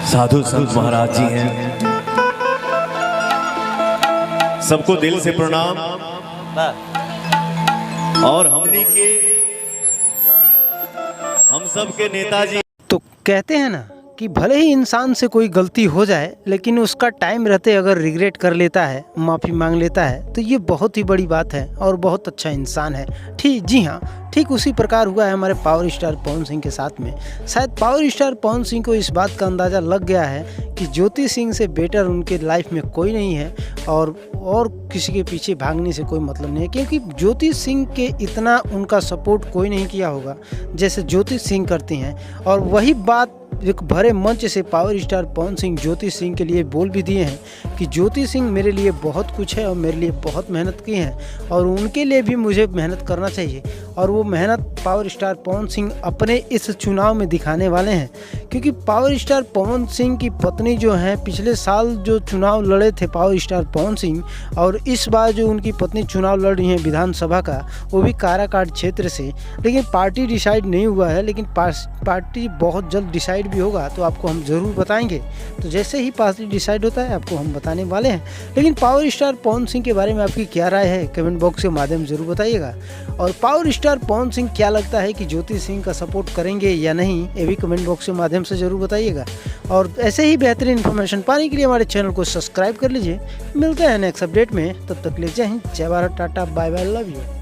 साधु संत महाराज जी हैं, सबको दिल से प्रणाम। और हम सब के नेताजी। तो कहते हैं ना कि भले ही इंसान से कोई गलती हो जाए, लेकिन उसका टाइम रहते अगर रिग्रेट कर लेता है, माफ़ी मांग लेता है, तो ये बहुत ही बड़ी बात है और बहुत अच्छा इंसान है। जी हाँ, ठीक उसी प्रकार हुआ है हमारे पावर स्टार पवन सिंह के साथ में। शायद पावर स्टार पवन सिंह को इस बात का अंदाज़ा लग गया है कि ज्योति सिंह से बेटर उनके लाइफ में कोई नहीं है और किसी के पीछे भागने से कोई मतलब नहीं है, क्योंकि ज्योति सिंह के इतना उनका सपोर्ट कोई नहीं किया होगा जैसे ज्योति सिंह करती हैं। और वही बात एक भरे मंच से पावर स्टार पवन सिंह ज्योति सिंह के लिए बोल भी दिए हैं कि ज्योति सिंह मेरे लिए बहुत कुछ है और मेरे लिए बहुत मेहनत की हैं और उनके लिए भी मुझे मेहनत करना चाहिए। और वो मेहनत पावर स्टार पवन सिंह अपने इस चुनाव में दिखाने वाले हैं, क्योंकि पावर स्टार पवन सिंह की पत्नी जो हैं, पिछले साल जो चुनाव लड़े थे पावर स्टार पवन सिंह, और इस बार जो उनकी पत्नी चुनाव लड़ रही हैं विधानसभा का, वो भी काराकाट क्षेत्र से। लेकिन पार्टी डिसाइड नहीं हुआ है, लेकिन पार्टी बहुत जल्द डिसाइड भी होगा तो आपको हम ज़रूर बताएंगे। तो जैसे ही पार्टी डिसाइड होता है आपको हम बताने वाले हैं। लेकिन पावर स्टार पवन सिंह के बारे में आपकी क्या राय है, कमेंट बॉक्स के माध्यम से ज़रूर बताइएगा। और पावर स्टार पवन सिंह क्या लगता है कि ज्योति सिंह का सपोर्ट करेंगे या नहीं, ये भी कमेंट बॉक्स के माध्यम से ज़रूर बताइएगा। और ऐसे ही बेहतरीन इन्फॉर्मेशन पाने के लिए हमारे चैनल को सब्सक्राइब कर लीजिए। मिलते हैं नेक्स्ट अपडेट में, तब तक ले जय हिंद, जय Bharat, tata, bye bye, love you.